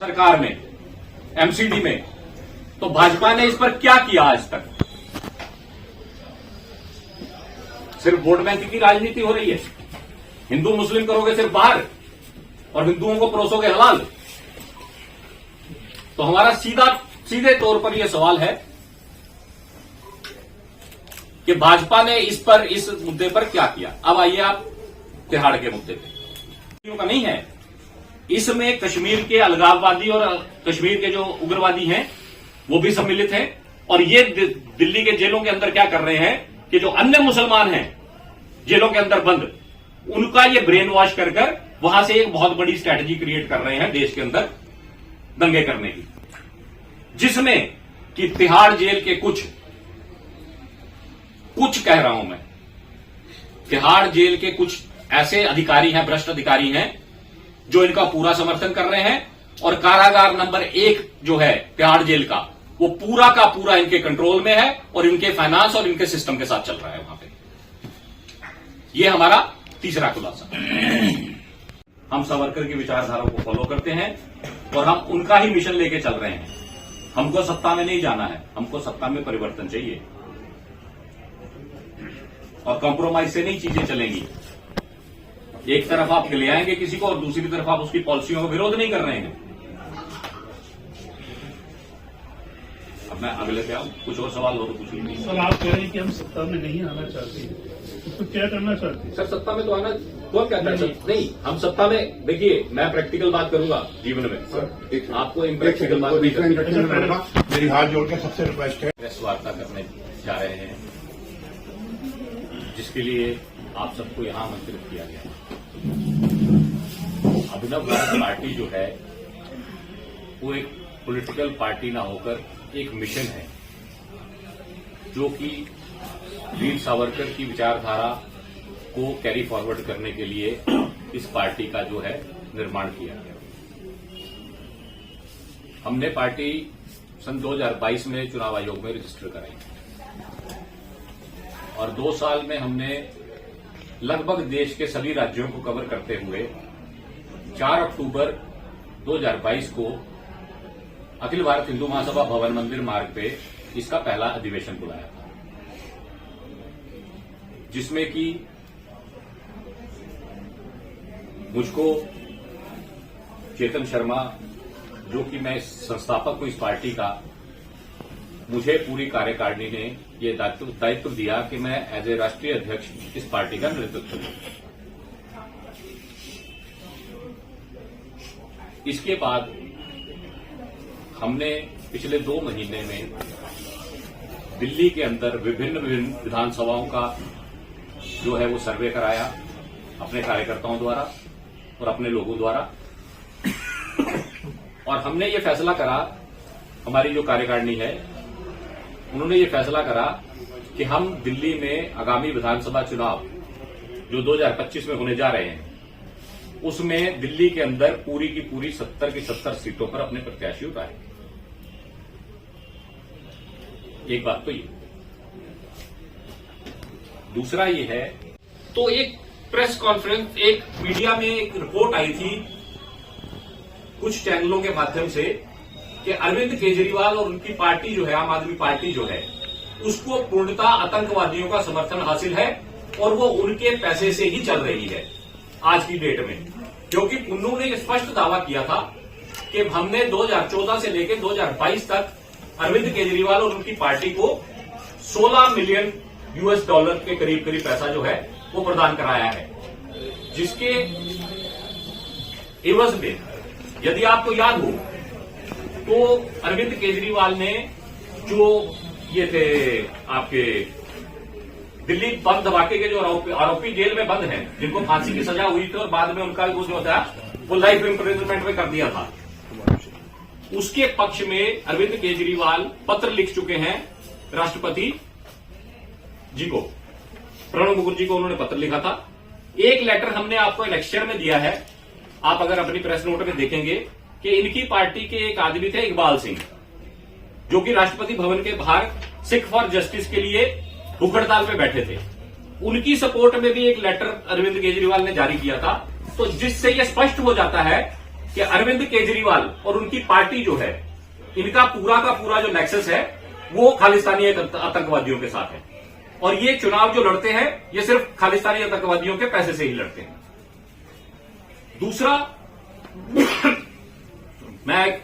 सरकार में, एमसीडी में, तो भाजपा ने इस पर क्या किया आज तक? सिर्फ वोट बैंक की राजनीति हो रही है। हिंदू मुस्लिम करोगे सिर्फ बाहर और हिंदुओं को परोसोगे हलाल। तो हमारा सीधे तौर पर यह सवाल है कि भाजपा ने इस मुद्दे पर क्या किया। अब आइए आप तिहाड़ के मुद्दे पे। का नहीं है, इसमें कश्मीर के अलगाववादी और कश्मीर के जो उग्रवादी हैं वो भी सम्मिलित हैं। और ये दिल्ली के जेलों के अंदर क्या कर रहे हैं कि जो अन्य मुसलमान हैं जेलों के अंदर बंद, उनका ये ब्रेन वॉश कर वहां से एक बहुत बड़ी स्ट्रैटेजी क्रिएट कर रहे हैं देश के अंदर दंगे करने की, जिसमें कि तिहाड़ जेल के कुछ कह रहा हूं मैं, तिहाड़ जेल के कुछ ऐसे अधिकारी हैं, भ्रष्ट अधिकारी हैं जो इनका पूरा समर्थन कर रहे हैं। और कारागार नंबर 1 जो है तिहाड़ जेल का, वो पूरा का पूरा इनके कंट्रोल में है और इनके फाइनेंस और इनके सिस्टम के साथ चल रहा है वहां पे। ये हमारा तीसरा खुलासा। हम सावरकर की विचारधारा को फॉलो करते हैं और हम उनका ही मिशन लेके चल रहे हैं। हमको सत्ता में नहीं जाना है, हमको सत्ता में परिवर्तन चाहिए और कॉम्प्रोमाइज से नहीं चीजें चलेंगी। एक तरफ आप ले आएंगे किसी को और दूसरी तरफ आप उसकी पॉलिसियों का विरोध नहीं कर रहे हैं। अब मैं अगले पे आऊं, कुछ और सवाल हो तो पूछ लीजिए। सर, आप कह रहे हैं कि हम सत्ता में नहीं आना चाहते, तो क्या करना चाहते हैं? सर, सत्ता में तो आना कौन कहता है? नहीं, हम सत्ता में, देखिए मैं प्रैक्टिकल बात करूंगा जीवन में, आपको इम्प्रैक्टिकल बात नहीं करनी। मेरी हाथ जोड़ के सबसे रिक्वेस्ट है, प्रेस वार्ता करने जा रहे हैं जिसके लिए आप सबको यहां आमंत्रित किया गया। अभिनव भारत पार्टी जो है वो एक पॉलिटिकल पार्टी ना होकर एक मिशन है, जो कि वीर सावरकर की विचारधारा को कैरी फॉरवर्ड करने के लिए इस पार्टी का जो है निर्माण किया गया। हमने पार्टी सन 2022 में चुनाव आयोग में रजिस्टर कराई और 2 साल में हमने लगभग देश के सभी राज्यों को कवर करते हुए 4 अक्टूबर 2022 को अखिल भारत हिंदू महासभा भवन मंदिर मार्ग पे इसका पहला अधिवेशन बुलाया था, जिसमें कि मुझको चेतन शर्मा, जो कि मैं संस्थापक हूं इस पार्टी का, मुझे पूरी कार्यकारिणी ने ये दायित्व दिया कि मैं एज ए राष्ट्रीय अध्यक्ष इस पार्टी का नेतृत्व करूं। इसके बाद हमने पिछले 2 महीने में दिल्ली के अंदर विभिन्न विधानसभाओं का जो है वो सर्वे कराया अपने कार्यकर्ताओं द्वारा और अपने लोगों द्वारा। और हमने ये फैसला करा, हमारी जो कार्यकारिणी है उन्होंने ये फैसला करा कि हम दिल्ली में आगामी विधानसभा चुनाव जो 2025 में होने जा रहे हैं, उसमें दिल्ली के अंदर पूरी की पूरी 70 की 70 सीटों पर अपने प्रत्याशी उतारेंगे। एक बात तो ये। दूसरा ये है, तो एक प्रेस कॉन्फ्रेंस, एक मीडिया में एक रिपोर्ट आई थी कुछ चैनलों के माध्यम से कि अरविंद केजरीवाल और उनकी पार्टी जो है, आम आदमी पार्टी जो है, उसको पूर्णतः आतंकवादियों का समर्थन हासिल है और वो उनके पैसे से ही चल रही है आज की डेट में। क्योंकि उन्होंने स्पष्ट दावा किया था कि हमने 2014 से लेकर 2022 तक अरविंद केजरीवाल और उनकी पार्टी को 16 मिलियन $US के करीब पैसा जो है वो प्रदान कराया है, जिसके एवज में यदि आपको याद हो तो अरविंद केजरीवाल ने जो ये थे आपके दिल्ली बम धमाके के जो आरोपी जेल में बंद हैं, जिनको फांसी की सजा हुई थी और बाद में उनका वो जो था वो लाइफ इम्प्रिजनमेंट में कर दिया था, उसके पक्ष में अरविंद केजरीवाल पत्र लिख चुके हैं राष्ट्रपति जी को। प्रणब मुखर्जी को उन्होंने पत्र लिखा था। एक लेटर हमने आपको लेक्चर में दिया है, आप अगर अपनी प्रेस नोट में देखेंगे कि इनकी पार्टी के एक आदमी थे इकबाल सिंह, जो कि राष्ट्रपति भवन के बाहर सिख फॉर जस्टिस के लिए भूख हड़ताल पे बैठे थे। उनकी सपोर्ट में भी एक लेटर अरविंद केजरीवाल ने जारी किया था। तो जिससे यह स्पष्ट हो जाता है कि अरविंद केजरीवाल और उनकी पार्टी जो है, इनका पूरा का पूरा जो नेक्सस है वो खालिस्तानी आतंकवादियों के साथ है, और ये चुनाव जो लड़ते हैं ये सिर्फ खालिस्तानी आतंकवादियों के पैसे से ही लड़ते हैं। दूसरा, मैं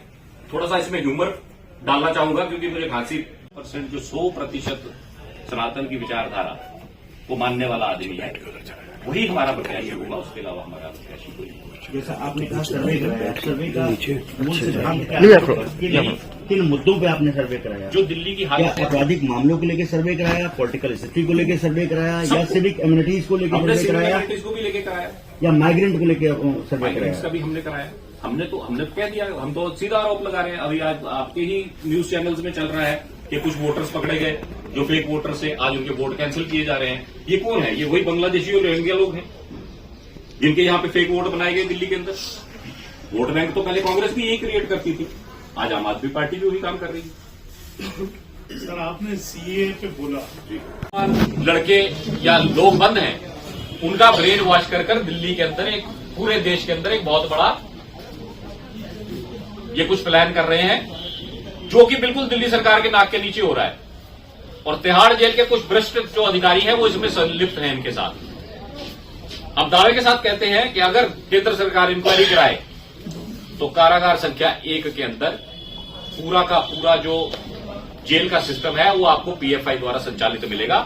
थोड़ा सा इसमें ह्यूमर डालना चाहूंगा, क्योंकि मुझे खांसी % जो 100% सनातन की विचारधारा को मानने वाला आदमी है, वही हमारा प्रत्याशी होगा, उसके अलावा हमारा प्रत्याशी कोई नहीं। जैसा आपने कहा सर्वे कराया, सर्वे का मूल सिद्धांत क्या है? किन मुद्दों पे आपने सर्वे कराया? जो दिल्ली की क्या हालत है, आपराधिक मामलों को लेकर सर्वे कराया, पॉलिटिकल स्थिति को लेकर सर्वे कराया, या सिविक एम्यूनिटीज को लेकर हमने सर्वे सिविल कराया, एम्यूनिटीज को भी लेके कराया, या माइग्रेंट को लेकर सर्वे माइग्रेंट्स का कराया? भी हमने कराया। हमने तो कह दिया, हम तो सीधा आरोप लगा रहे हैं। अभी आज आपके ही न्यूज चैनल्स में चल रहा है कि कुछ वोटर्स पकड़े गए जो फेक वोटर्स है, आज उनके वोट कैंसिल किए जा रहे हैं। ये कौन है? ये वही बांग्लादेशी और रोहिंग्या लोग हैं जिनके यहां पे फेक वोट बनाए गए दिल्ली के अंदर। वोट बैंक तो पहले कांग्रेस भी यही क्रिएट करती थी, आज आम आदमी पार्टी भी वही काम कर रही है। सर आपने सीए पे बोला, लड़के या लोग बंद हैं, उनका ब्रेन वॉश कर दिल्ली के अंदर, एक पूरे देश के अंदर एक बहुत बड़ा ये कुछ प्लान कर रहे हैं, जो कि बिल्कुल दिल्ली सरकार के नाक के नीचे हो रहा है। और तिहाड़ जेल के कुछ भ्रष्ट जो अधिकारी हैं वो इसमें संलिप्त हैं इनके साथ। अब दावे के साथ कहते हैं कि अगर केंद्र सरकार इंक्वायरी कराए तो कारागार संख्या 1 के अंदर पूरा का पूरा जो जेल का सिस्टम है वो आपको पीएफआई द्वारा संचालित मिलेगा,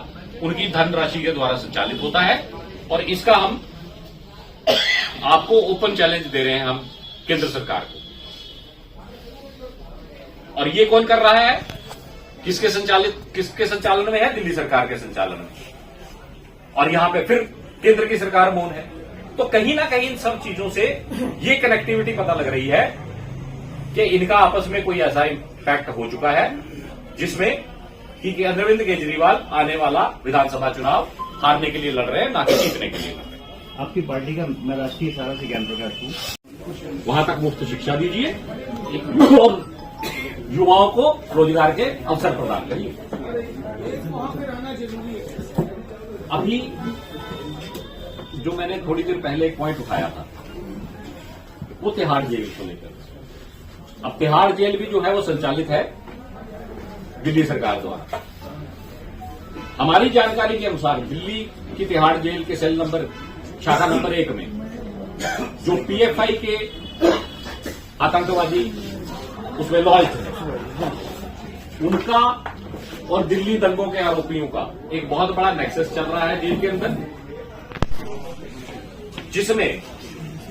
उनकी धनराशि के द्वारा संचालित होता है। और इसका हम आपको ओपन चैलेंज दे रहे हैं हम केंद्र सरकार को। और ये कौन कर रहा है? किसके संचालन में है? दिल्ली सरकार के संचालन में। और यहां पे फिर केंद्र की सरकार मौन है। तो कहीं ना कहीं इन सब चीजों से ये कनेक्टिविटी पता लग रही है कि इनका आपस में कोई ऐसा इम्पैक्ट हो चुका है जिसमें कि अरविंद केजरीवाल आने वाला विधानसभा चुनाव हारने के लिए लड़ रहे हैं, ना कि जीतने के लिए लड़ रहे हैं। आपकी पार्टी का मैं राष्ट्रीय सहारा से ज्ञान प्रकाश हूँ। वहां तक मुफ्त शिक्षा दीजिए और युवाओं को रोजगार के अवसर प्रदान करिए। अभी जो मैंने थोड़ी देर पहले एक पॉइंट उठाया था वो तिहाड़ जेल को लेकर। अब तिहाड़ जेल भी जो है वो संचालित है दिल्ली सरकार द्वारा। हमारी जानकारी के अनुसार दिल्ली की तिहाड़ जेल के सेल नंबर शाखा नंबर 1 में जो पीएफआई के आतंकवादी उसमें लॉज थे, उनका और दिल्ली दंगों के आरोपियों का एक बहुत बड़ा नेक्सस चल रहा है जेल के अंदर, जिसमें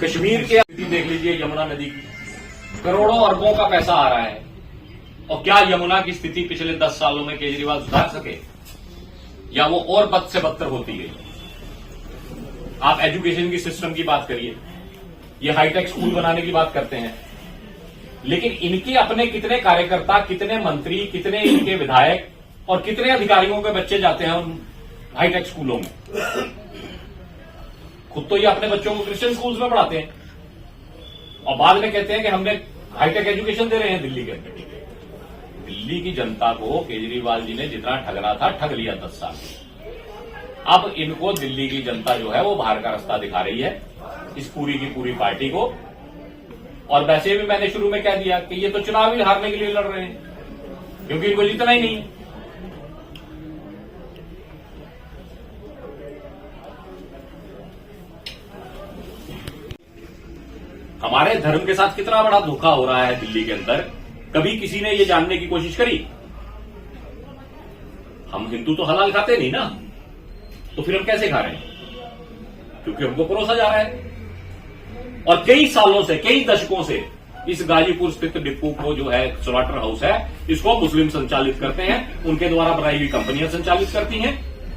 कश्मीर के देख लीजिए यमुना नदी की करोड़ों अरबों का पैसा आ रहा है। और क्या यमुना की स्थिति पिछले 10 सालों में केजरीवाल सुधार सके, या वो और बद से बदतर होती गई? आप एजुकेशन की सिस्टम की बात करिए, ये हाईटेक स्कूल बनाने की बात करते हैं, लेकिन इनके अपने कितने कार्यकर्ता, कितने मंत्री, कितने इनके विधायक और कितने अधिकारियों के बच्चे जाते हैं उन हाईटेक स्कूलों में? खुद तो ये अपने बच्चों को क्रिश्चियन स्कूल्स में पढ़ाते हैं और बाद में कहते हैं कि हमने हाईटेक एजुकेशन दे रहे हैं दिल्ली के अंदर। दिल्ली की जनता को केजरीवाल जी ने जितना ठगना था ठग लिया 10 साल। अब इनको दिल्ली की जनता जो है वो बाहर का रास्ता दिखा रही है इस पूरी की पूरी पार्टी को। और वैसे भी मैंने शुरू में कह दिया कि ये तो चुनाव ही हारने के लिए लड़ रहे हैं, क्योंकि इनको जीतना ही नहीं है। हमारे धर्म के साथ कितना बड़ा धोखा हो रहा है दिल्ली के अंदर, कभी किसी ने ये जानने की कोशिश करी? हम हिंदू तो हलाल खाते नहीं ना, तो फिर हम कैसे खा रहे हैं? क्योंकि हमको परोसा जा रहा है। और कई सालों से, कई दशकों से इस गाजीपुर स्थित डिपो को जो है स्लॉटर हाउस है, इसको मुस्लिम संचालित करते हैं, उनके द्वारा बनाई हुई कंपनियां संचालित करती हैं।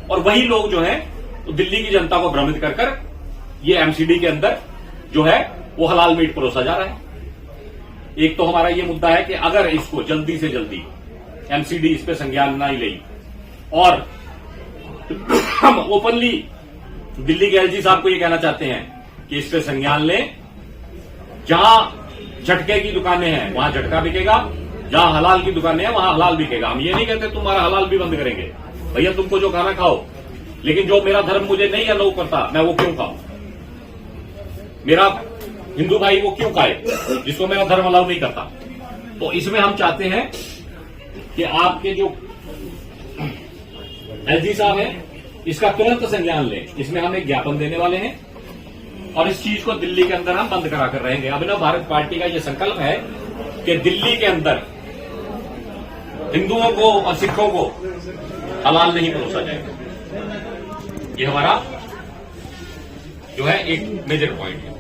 और वही लोग जो है तो दिल्ली की जनता को भ्रमित कर ये एमसीडी के अंदर जो है वो हलाल मीट परोसा जा रहा है। एक तो हमारा ये मुद्दा है कि अगर इसको जल्दी से जल्दी एमसीडी इस पे संज्ञान नहीं ली और हम ओपनली दिल्ली के एलजी साहब को ये कहना चाहते हैं कि इस पे संज्ञान लें, जहां झटके की दुकानें हैं वहां झटका बिकेगा, जहां हलाल की दुकानें हैं वहां हलाल बिकेगा। हम ये नहीं कहते तुम्हारा हलाल भी बंद करेंगे, भैया तुमको जो खाना खाओ, लेकिन जो मेरा धर्म मुझे नहीं अलाउ करता मैं वो क्यों खाऊं? मेरा हिंदू भाई वो क्यों खाए, जिसको मैं धर्म अलाउ नहीं करता। तो इसमें हम चाहते हैं कि आपके जो एलजी साहब हैं, इसका तुरंत संज्ञान लें। इसमें हम एक ज्ञापन देने वाले हैं और इस चीज को दिल्ली के अंदर हम बंद करा कर रहेंगे। अभिनव भारत पार्टी का यह संकल्प है कि दिल्ली के अंदर हिंदुओं को और सिखों को हलाल नहीं परोसा जाएगा। ये हमारा जो है एक मेजर पॉइंट है।